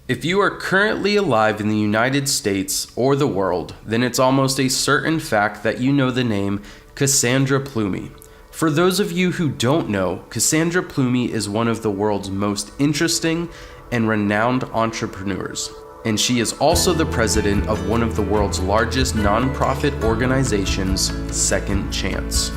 If you are currently alive in the United States or the world, then it's almost a certain fact that you know the name Cassandra Plumey. For those of you who don't know, Cassandra Plumey is one of the world's most interesting and renowned entrepreneurs, and she is also the president of one of the world's largest nonprofit organizations, Second Chance.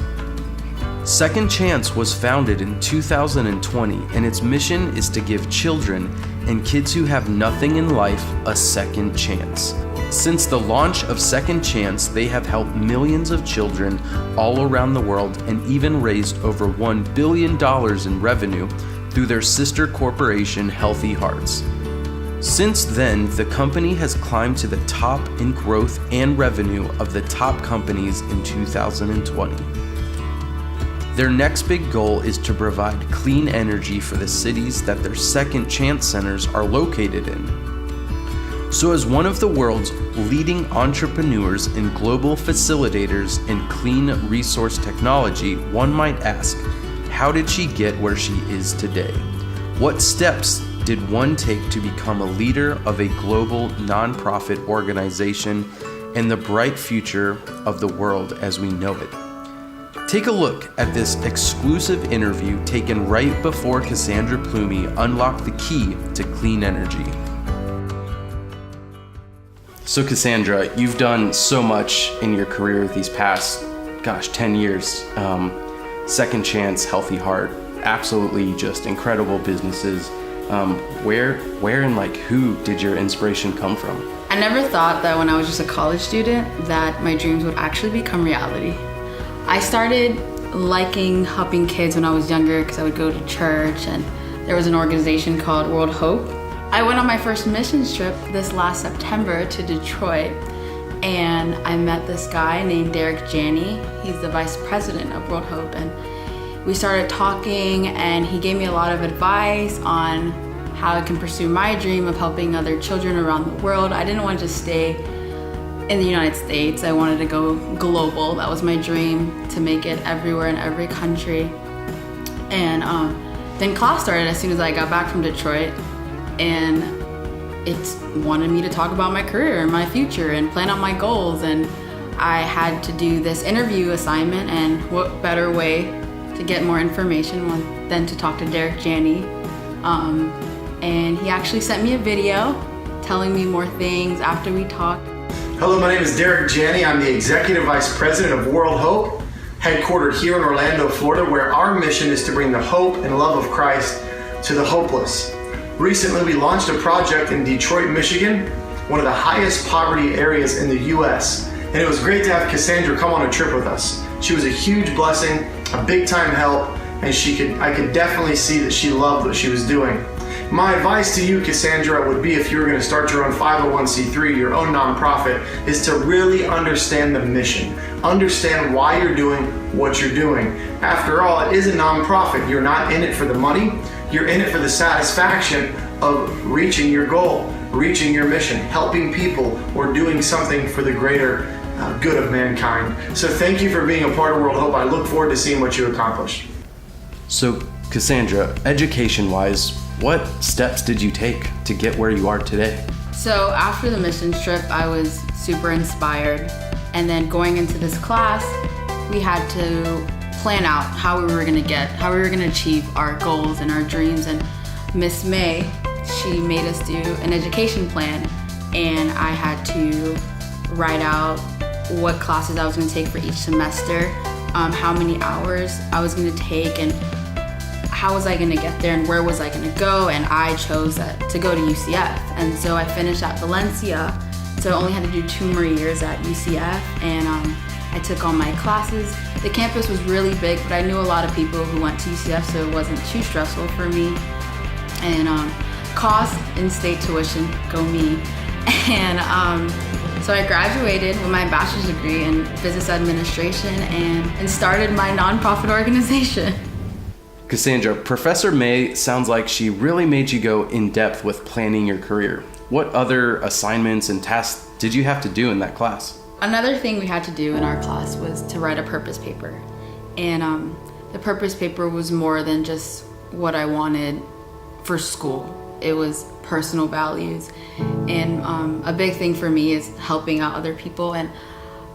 Second Chance was founded in 2020, and its mission is to give children and kids who have nothing in life a second chance. Since the launch of Second Chance, they have helped millions of children all around the world and even raised over $1 billion in revenue through their sister corporation, Healthy Hearts. Since then, the company has climbed to the top in growth and revenue of the top companies in 2020. Their next big goal is to provide clean energy for the cities that their Second Chance centers are located in. So as one of the world's leading entrepreneurs and global facilitators in clean resource technology, one might ask, how did she get where she is today? What steps did one take to become a leader of a global nonprofit organization and the bright future of the world as we know it? Take a look at this exclusive interview taken right before Cassandra Plumey unlocked the key to clean energy. So Cassandra, you've done so much in your career these past, 10 years. Second Chance, Healthy Heart, absolutely just incredible businesses. Where and who did your inspiration come from? I never thought that when I was just a college student that my dreams would actually become reality. I started liking helping kids when I was younger because I would go to church, and there was an organization called World Hope. I went on my first missions trip this last September to Detroit, and I met this guy named Derek Janney. He's the vice president of World Hope, and we started talking, and he gave me a lot of advice on how I can pursue my dream of helping other children around the world. I didn't want to just stay in the United States. I wanted to go global. That was my dream, to make it everywhere in every country. And then class started as soon as I got back from Detroit, and it wanted me to talk about my career and my future and plan out my goals. And I had to do this interview assignment, and what better way to get more information than to talk to Derek Janney. And he actually sent me a video telling me more things after we talked. Hello, my name is Derek Janney. I'm the Executive Vice President of World Hope, headquartered here in Orlando, Florida, where our mission is to bring the hope and love of Christ to the hopeless. Recently, we launched a project in Detroit, Michigan, one of the highest poverty areas in the U.S., and it was great to have Cassandra come on a trip with us. She was a huge blessing, a big time help, and I could definitely see that she loved what she was doing. My advice to you, Cassandra, would be if you were going to start your own 501c3, your own nonprofit, is to really understand the mission. Understand why you're doing what you're doing. After all, it is a nonprofit. You're not in it for the money. You're in it for the satisfaction of reaching your goal, reaching your mission, helping people, or doing something for the greater good of mankind. So thank you for being a part of World Hope. I look forward to seeing what you accomplish. So Cassandra, education-wise, what steps did you take to get where you are today? So after the missions trip, I was super inspired. And then going into this class, we had to plan out how we were gonna achieve our goals and our dreams. And Miss May, she made us do an education plan, and I had to write out what classes I was gonna take for each semester, how many hours I was gonna take, and how was I gonna get there and where was I gonna go. And I chose to go to UCF. And so I finished at Valencia. So I only had to do 2 more years at UCF, and I took all my classes. The campus was really big, but I knew a lot of people who went to UCF, so it wasn't too stressful for me. And cost and state tuition, go me. And so I graduated with my bachelor's degree in business administration and started my nonprofit organization. Cassandra, Professor May sounds like she really made you go in depth with planning your career. What other assignments and tasks did you have to do in that class? Another thing we had to do in our class was to write a purpose paper. And the purpose paper was more than just what I wanted for school. it was personal values. And a big thing for me is helping out other people, and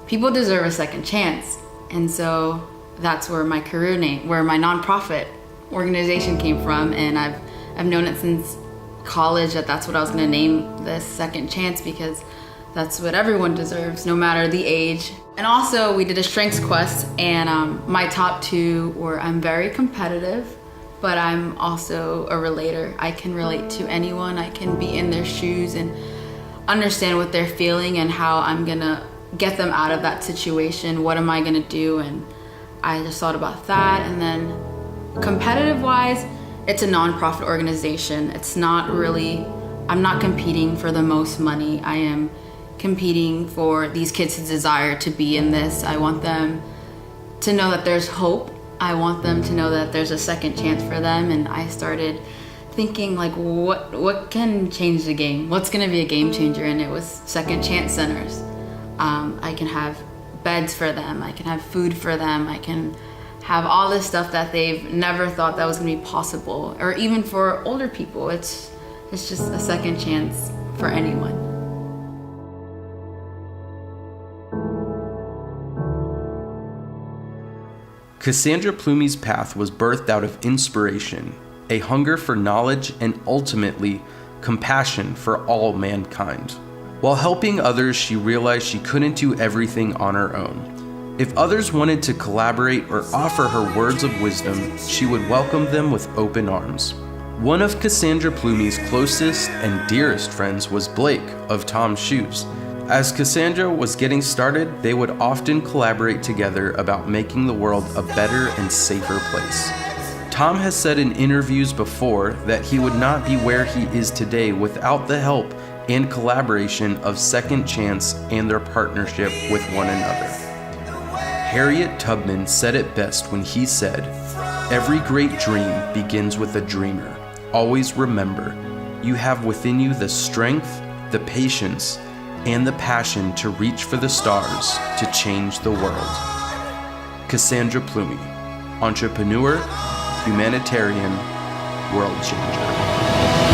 people deserve a second chance. And so that's where my career name, where my nonprofit organization came from, and I've known it since college that that's what I was going to name this second chance, because that's what everyone deserves, no matter the age. And also we did a strengths quest, and my top two were I'm very competitive, but I'm also a relator. I can relate to anyone. I can be in their shoes and understand what they're feeling and how I'm gonna get them out of that situation. What am I gonna do? And I just thought about that. And then competitive wise, it's a nonprofit organization. It's not really, I'm not competing for the most money. I am competing for these kids' desire to be in this. I want them to know that there's hope. I want them to know that there's a second chance for them. And I started thinking, like, what can change the game? What's gonna be a game changer? And it was second chance centers. I can have beds for them. I can have food for them. I can have all this stuff that they've never thought that was gonna be possible. Or even for older people, it's just a second chance for anyone. Cassandra Plumey's path was birthed out of inspiration, a hunger for knowledge, and ultimately, compassion for all mankind. While helping others, she realized she couldn't do everything on her own. If others wanted to collaborate or offer her words of wisdom, she would welcome them with open arms. One of Cassandra Plumey's closest and dearest friends was Blake of Tom's Shoes. As Cassandra was getting started, they would often collaborate together about making the world a better and safer place. Tom has said in interviews before that he would not be where he is today without the help and collaboration of Second Chance and their partnership with one another. Harriet Tubman said it best when he said, "Every great dream begins with a dreamer. Always remember, you have within you the strength, the patience, and the passion to reach for the stars to change the world." Cassandra Plumey, entrepreneur, humanitarian, world changer.